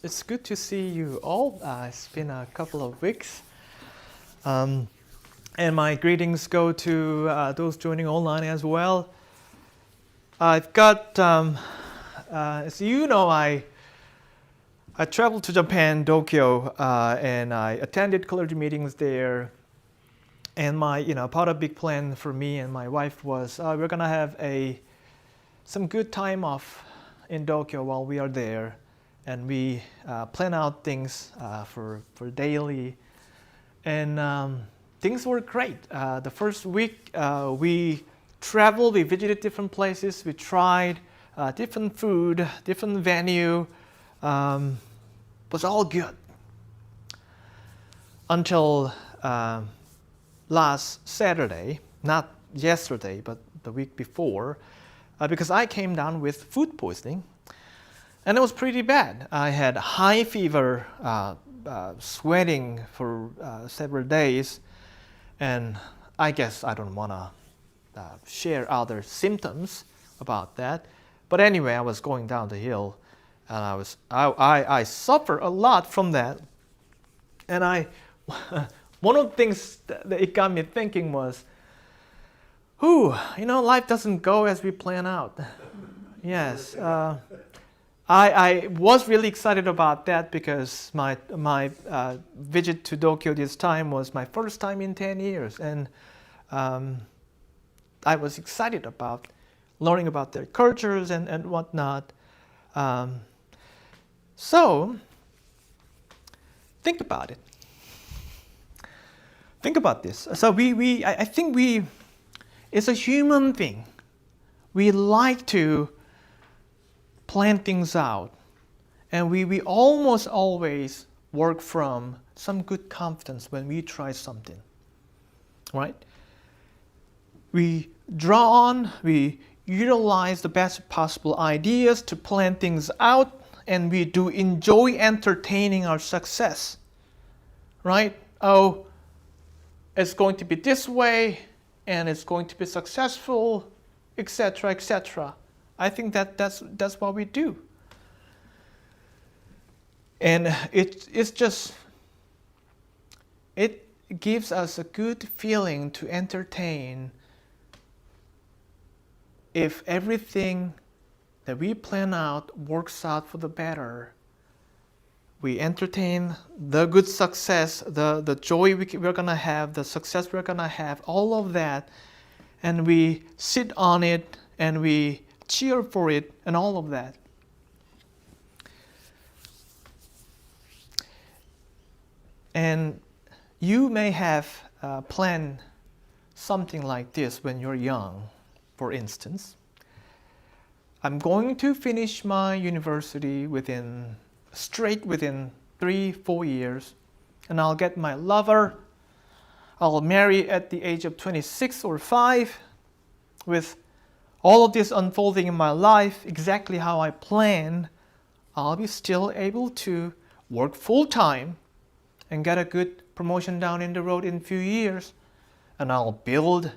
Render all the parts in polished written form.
It's good to see you all. It's been a couple of weeks. And my greetings go to those joining online as well. I've got, as you know, I traveled to Japan, Tokyo, and I attended clergy meetings there. And my, part of a big plan for me and my wife was we're gonna have some good time off in Tokyo while we are there. And we plan out things for daily, and things were great. The first week we traveled, we visited different places, we tried different food, different venue. Was all good until last Saturday, not yesterday, but the week before, because I came down with food poisoning. And it was pretty bad. I had high fever, sweating for several days, and I guess I don't want to share other symptoms about that. But anyway, I was going down the hill, and I suffer a lot from that. And one of the things that it got me thinking was, life doesn't go as we plan out. Yes. I was really excited about that because my visit to Tokyo this time was my first time in 10 years. And I was excited about learning about their cultures and whatnot. So, think about it. Think about this. So I think it's a human thing. We like to plan things out, and we almost always work from some good confidence when we try something, right? We we utilize the best possible ideas to plan things out, and we do enjoy entertaining our success, right? Oh, it's going to be this way, and it's going to be successful, etc., etc. I think that's what we do. And it gives us a good feeling to entertain if everything that we plan out works out for the better. We entertain the good success, the joy we're going to have, the success we're going to have, all of that, and we sit on it and we cheer for it and all of that. And you may have planned something like this when you're young. For instance, I'm going to finish my university within 3-4 years, and I'll get my lover. I'll marry at the age of 26 or 5 with all of this unfolding in my life exactly how I planned. I'll be still able to work full-time and get a good promotion down in the road in a few years. And I'll build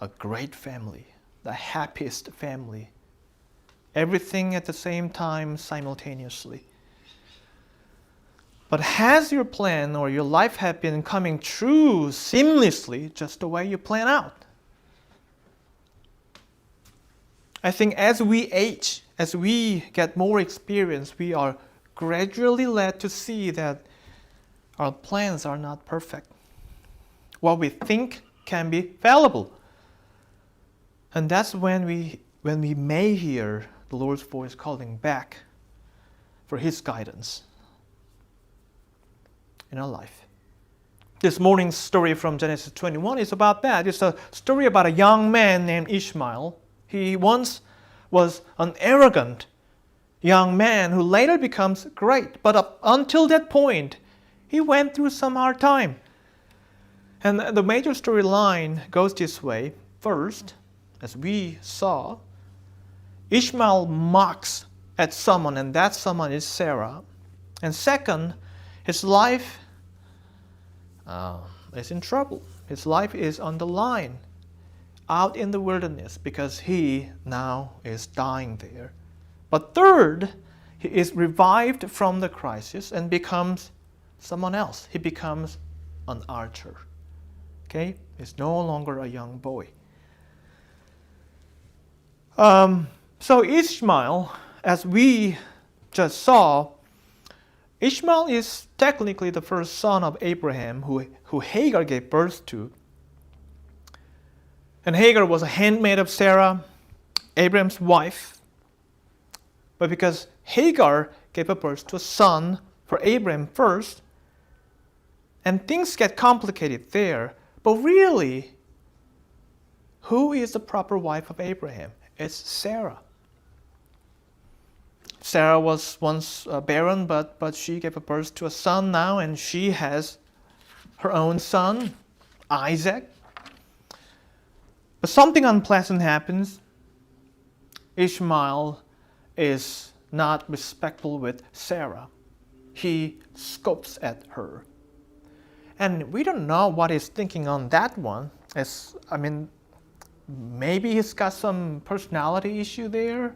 a great family, the happiest family. Everything at the same time, simultaneously. But has your plan or your life have been coming true seamlessly just the way you plan out? I think as we age, as we get more experience, we are gradually led to see that our plans are not perfect. What we think can be fallible. And that's when we may hear the Lord's voice calling back for His guidance in our life. This morning's story from Genesis 21 is about that. It's a story about a young man named Ishmael. He once was an arrogant young man who later becomes great. But up until that point, he went through some hard time. And the major storyline goes this way. First, as we saw, Ishmael mocks at someone, and that someone is Sarah. And second, his life is in trouble. His life is on the line, out in the wilderness, because he now is dying there. But third, He is revived from the crisis and becomes someone else. He becomes an archer. Okay? He's no longer a young boy. So Ishmael, as we just saw, Ishmael is technically the first son of Abraham who Hagar gave birth to. And Hagar was a handmaid of Sarah, Abraham's wife. But because Hagar gave birth to a son for Abraham first, and things get complicated there, but really, who is the proper wife of Abraham? It's Sarah. Sarah was once barren, but she gave birth to a son now, and she has her own son, Isaac. But something unpleasant happens. Ishmael is not respectful with Sarah. He scopes at her. And we don't know what he's thinking on that one. Maybe he's got some personality issue there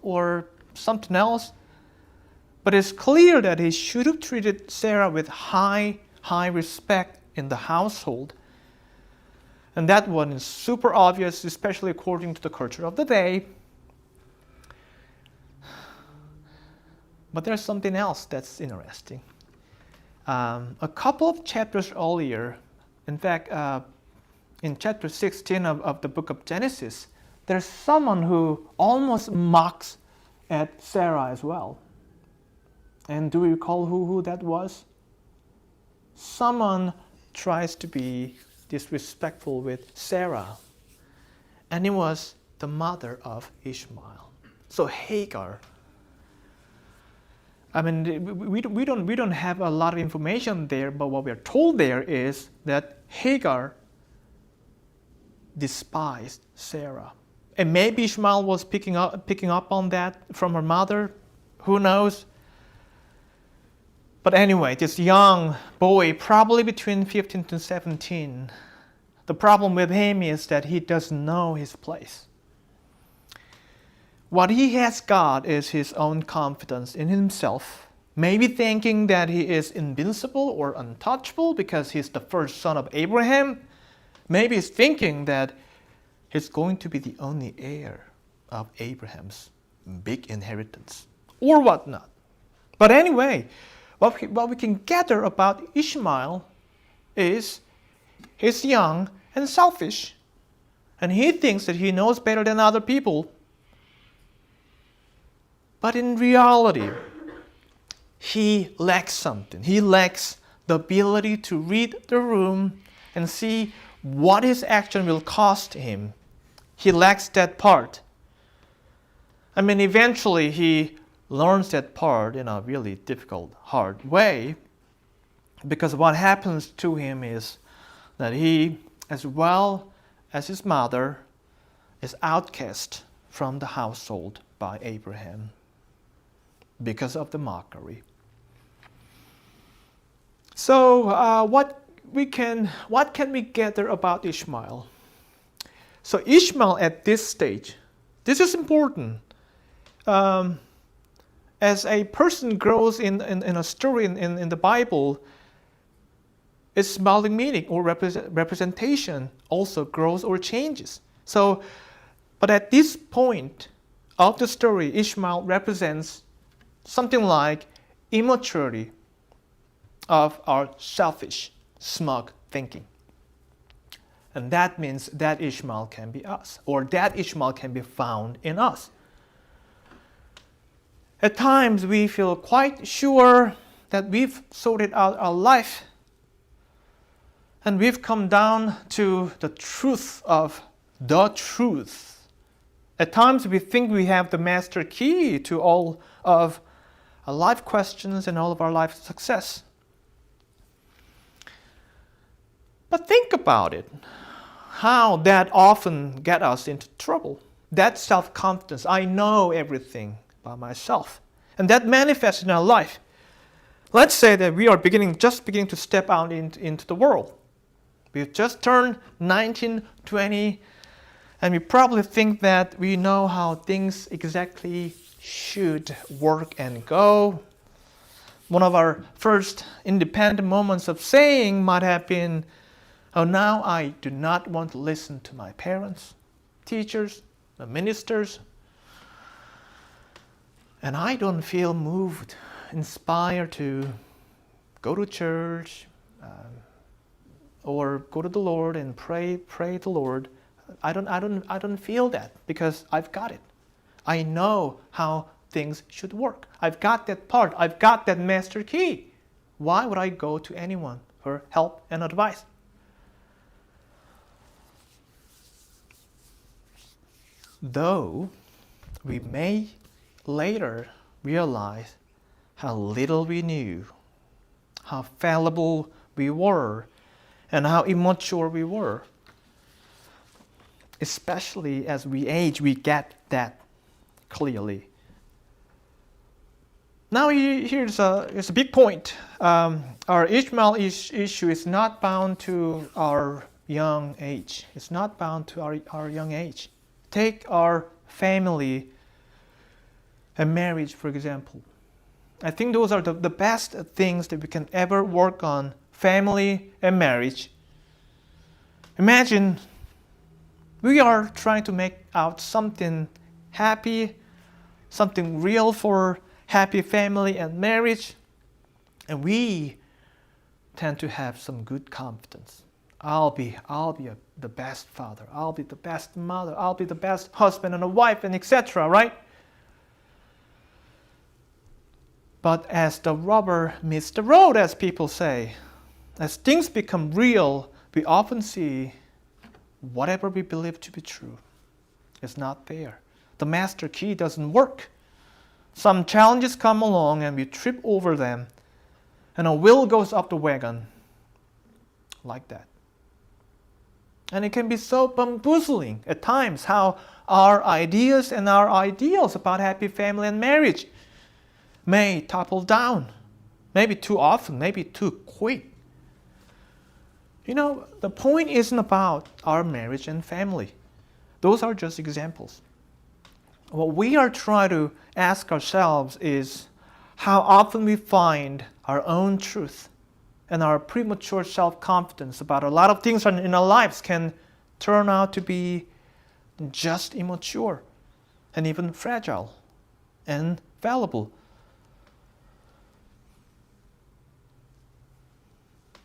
or something else. But it's clear that he should have treated Sarah with high respect in the household. And that one is super obvious, especially according to the culture of the day. But there's something else that's interesting. A couple of chapters earlier, in fact, in chapter 16 of the book of Genesis, there's someone who almost mocks at Sarah as well. And do you recall who that was? Someone tries to be disrespectful with Sarah. And it was the mother of Ishmael. So Hagar. We don't have a lot of information there, but what we are told there is that Hagar despised Sarah. And maybe Ishmael was picking up on that from her mother. Who knows? But anyway, this young boy, probably between 15 to 17, the problem with him is that he doesn't know his place. What he has got is his own confidence in himself, maybe thinking that he is invincible or untouchable because he's the first son of Abraham. Maybe he's thinking that he's going to be the only heir of Abraham's big inheritance or whatnot. But anyway, what we can gather about Ishmael is he's young and selfish, and he thinks that he knows better than other people. But in reality, he lacks something. He lacks the ability to read the room and see what his action will cost him. He lacks that part. Eventually he learns that part in a really difficult, hard way, because what happens to him is that he, as well as his mother, is outcast from the household by Abraham because of the mockery. So what can we gather about Ishmael? So Ishmael at this stage, this is important. As a person grows in a story in the Bible, its symbolic meaning or representation also grows or changes. But at this point of the story, Ishmael represents something like immaturity of our selfish, smug thinking. And that means that Ishmael can be us, or that Ishmael can be found in us. At times we feel quite sure that we've sorted out our life and we've come down to the truth of the truth. At times we think we have the master key to all of our life questions and all of our life success. But think about it, how that often gets us into trouble. That self-confidence, I know everything by myself. And that manifests in our life. Let's say that we are just beginning to step out into the world. We've just turned 19, 20, and we probably think that we know how things exactly should work and go. One of our first independent moments of saying might have been, oh, now I do not want to listen to my parents, teachers, the ministers. And I don't feel moved, inspired to go to church or go to the Lord and pray the Lord. I don't feel that because I've got it. I know how things should work. I've got that part. I've got that master key. Why would I go to anyone for help and advice? Though we may later realize how little we knew, how fallible we were, and how immature we were. Especially as we age, we get that clearly. Now here's a big point. Our Ishmael issue is not bound to our young age. It's not bound to our young age. Take our family and marriage, for example. I think those are the best things that we can ever work on, family and marriage. Imagine we are trying to make out something happy, something real for happy family and marriage, and we tend to have some good confidence. I'll be the best father. I'll be the best mother. I'll be the best husband and a wife, and etc. Right? But as the rubber meets the road, as people say, as things become real, we often see whatever we believe to be true is not there. The master key doesn't work. Some challenges come along and we trip over them, and a wheel goes up the wagon like that. And it can be so bamboozling at times how our ideas and our ideals about happy family and marriage may topple down. Maybe too often, maybe too quick. You know, the point isn't about our marriage and family. Those are just examples. What we are trying to ask ourselves is how often we find our own truth and our premature self-confidence about a lot of things in our lives can turn out to be just immature and even fragile and fallible.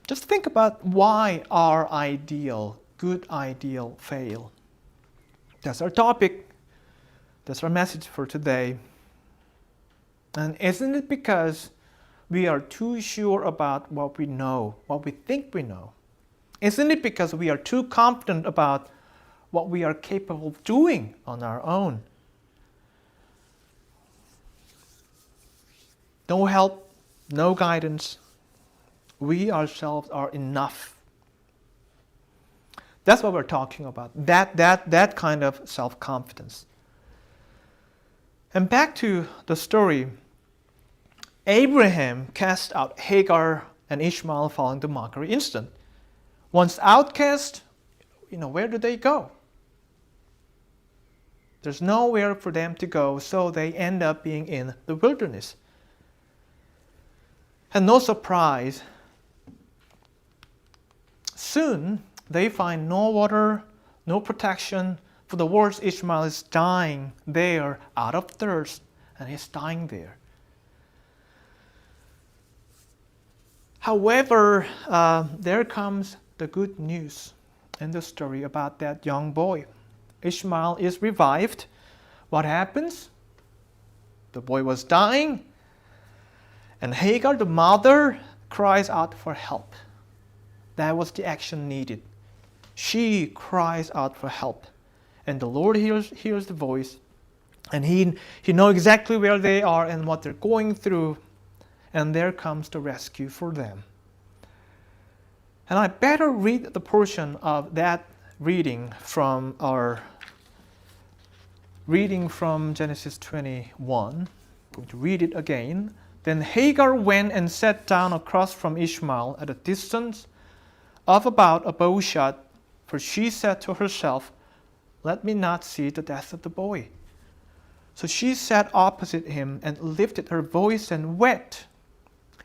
Just think about why our good ideal fail. That's our topic. That's our message for today. And isn't it because we are too sure about what we know, what we think we know? Isn't it because we are too confident about what we are capable of doing on our own? No help, no guidance. We ourselves are enough. That's what we're talking about. That kind of self-confidence. And back to the story. Abraham cast out Hagar and Ishmael following the mockery incident. Once outcast, where do they go? There's nowhere for them to go, so they end up being in the wilderness. And no surprise, soon they find no water, no protection. For the words, Ishmael is dying there out of thirst, and he's dying there. However, there comes the good news in the story about that young boy. Ishmael is revived. What happens? The boy was dying, and Hagar, the mother, cries out for help. That was the action needed. She cries out for help. And the Lord hears the voice, and He knows exactly where they are and what they're going through, and there comes the rescue for them. And I better read the portion of that reading from Genesis 21. I'm going to read it again. Then Hagar went and sat down across from Ishmael at a distance of about a bow shot, for she said to herself, "Let me not see the death of the boy." So she sat opposite him and lifted her voice and wept.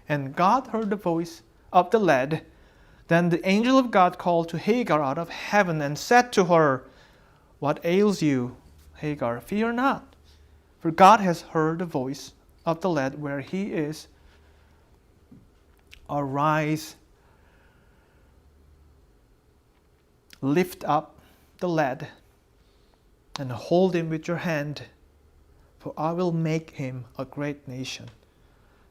And God heard the voice of the lad. Then the angel of God called to Hagar out of heaven and said to her, "What ails you, Hagar? Fear not, for God has heard the voice of the lad where he is. Arise, lift up the lad, and hold him with your hand, for I will make him a great nation."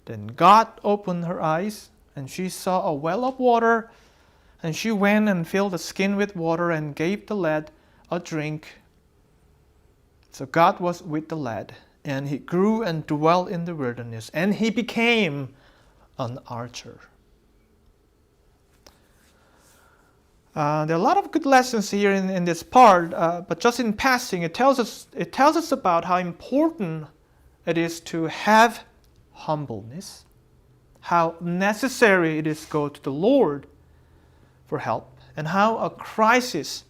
Then God opened her eyes, and she saw a well of water, and she went and filled the skin with water and gave the lad a drink. So God was with the lad, and he grew and dwelt in the wilderness, and he became an archer. There are a lot of good lessons here in this part, but just in passing, it tells us about how important it is to have humbleness, how necessary it is to go to the Lord for help, and how a crisis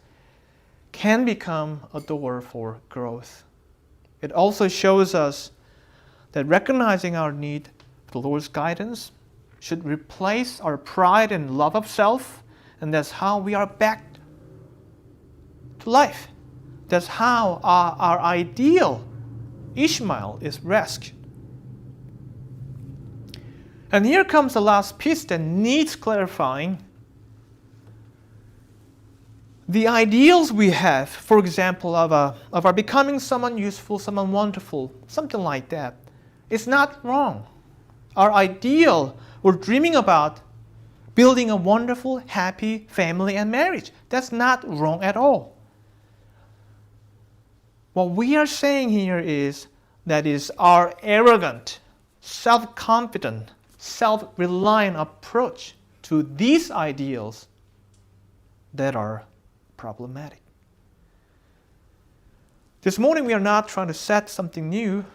can become a door for growth. It also shows us that recognizing our need for the Lord's guidance should replace our pride and love of self, and that's how we are back to life. That's how our ideal Ishmael is rescued. And here comes the last piece that needs clarifying. The ideals we have, for example, of our becoming someone useful, someone wonderful, something like that, is not wrong. Our ideal, we're dreaming about building a wonderful, happy family and marriage. That's not wrong at all. What we are saying here is that is our arrogant, self-confident, self-reliant approach to these ideals that are problematic. This morning we are not trying to set something new.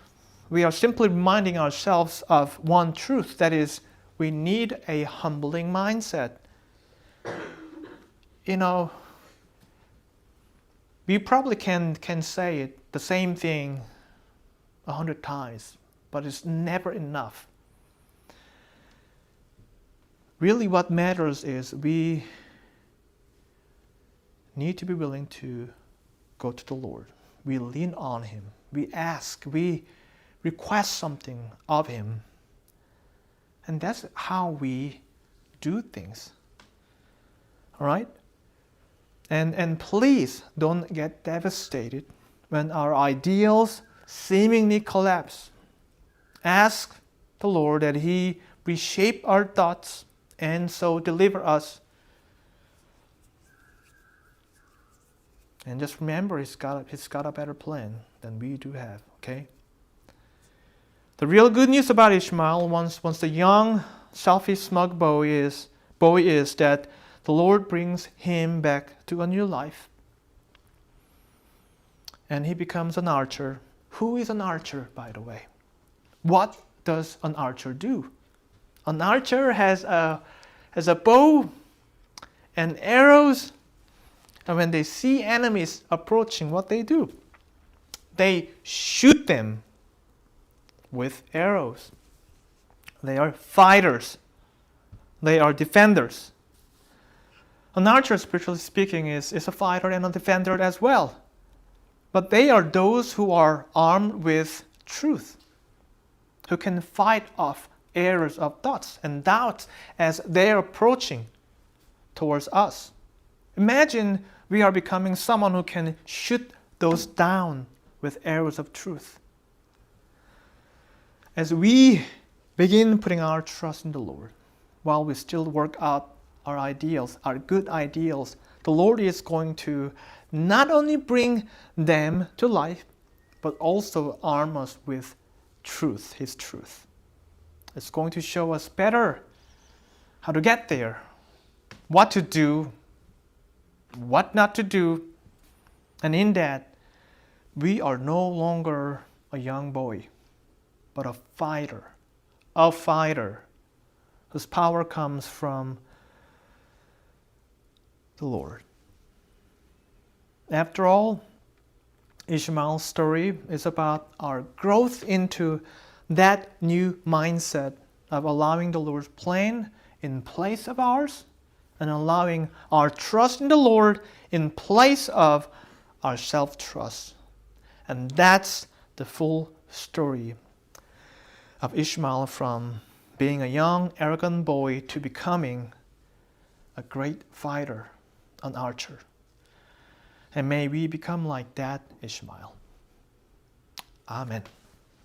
We are simply reminding ourselves of one truth, that is, we need a humbling mindset. We probably can say it, the same thing 100 times, but it's never enough. Really what matters is we need to be willing to go to the Lord. We lean on Him. We ask. We request something of Him. And that's how we do things. All right? And please don't get devastated when our ideals seemingly collapse. Ask the Lord that He reshape our thoughts and so deliver us. And just remember, He's got a better plan than we do have, okay? The real good news about Ishmael, once the young, selfish, smug boy is that the Lord brings him back to a new life. And he becomes an archer. Who is an archer, by the way? What does an archer do? An archer has a bow and arrows. And when they see enemies approaching, what they do? They shoot them with arrows. They are fighters. They are defenders. An archer, spiritually speaking, is a fighter and a defender as well. But they are those who are armed with truth, who can fight off errors of thoughts and doubts as they are approaching towards us. Imagine we are becoming someone who can shoot those down with arrows of truth. As we begin putting our trust in the Lord, while we still work out our ideals, our good ideals, the Lord is going to not only bring them to life, but also arm us with truth, His truth. It's going to show us better how to get there, what to do, what not to do. And in that, we are no longer a young boy, but a fighter whose power comes from the Lord. After all, Ishmael's story is about our growth into that new mindset of allowing the Lord's plan in place of ours and allowing our trust in the Lord in place of our self-trust. And that's the full story of Ishmael, from being a young, arrogant boy to becoming a great fighter, an archer. And may we become like that Ishmael. Amen.